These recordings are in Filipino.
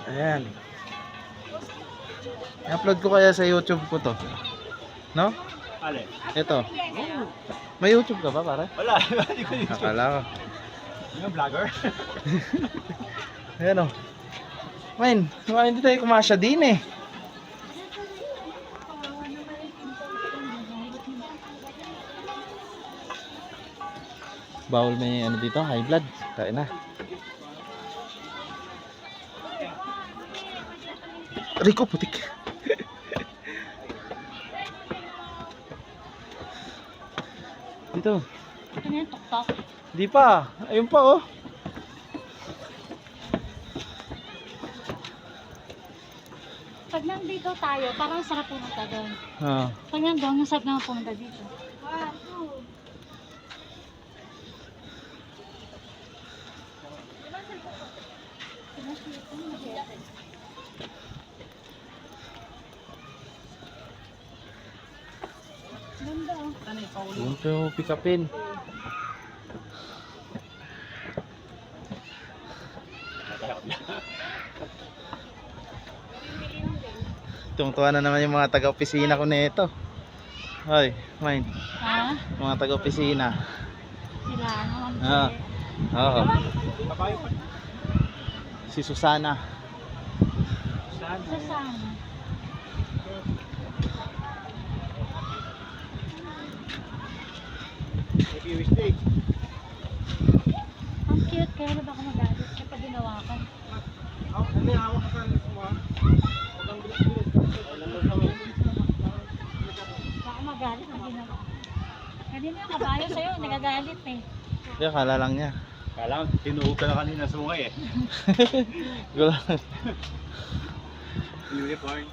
Ayan. I-upload ko kaya sa YouTube ko to. No? Ale? Ito. May YouTube ka ba, pare? Wala. Hindi ko YouTube. Akala ko. Yung vlogger? Ayan o. Man, hindi tayo kumasya din eh. Bawal may ano dito, high blood. Tayo na. Rico, putik. Dito. Ito na yung tuktok. Di pa. Ayun pa oh. Pag nandito tayo, parang sarap pumunta doon. Ah. Pag nandun, ang sarap naman pumunta dito. Ganda oh. Doon ko pick upin. Tungtuwa na naman yung mga taga-opisina ko nito. Hoy, mine. Ha? Mga taga-opisina. Sila, ano? Ah. Oo. Si Susana. Sasama. Happy Wednesday. Ang cute, kaya na ba ako magalit kapag ginawa ko? Ano yung hawak ka sa mga? Huwag bilis-bilis. Baka magalit na ginawa. Kanina yung kabayo sa'yo, nagagalit eh. Hindi, akala lang niya. Kailangan tinuog ka na kanina sungay eh. Gulo. Unicorn.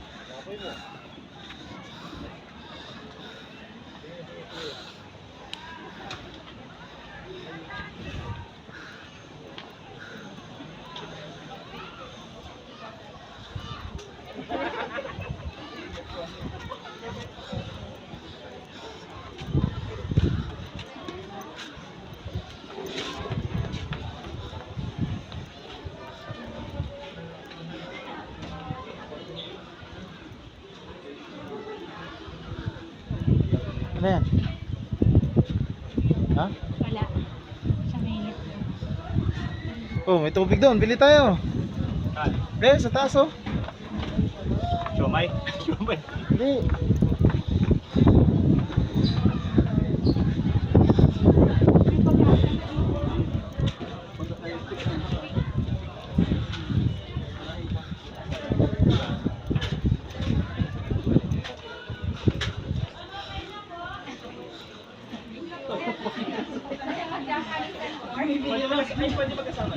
Ano yan? Ha? Wala. Sa minute. Oh, may tubig doon. Bili tayo. Saan? Sa taas oh. Siomay? Siomay. Hindi. Pwede ba kasama?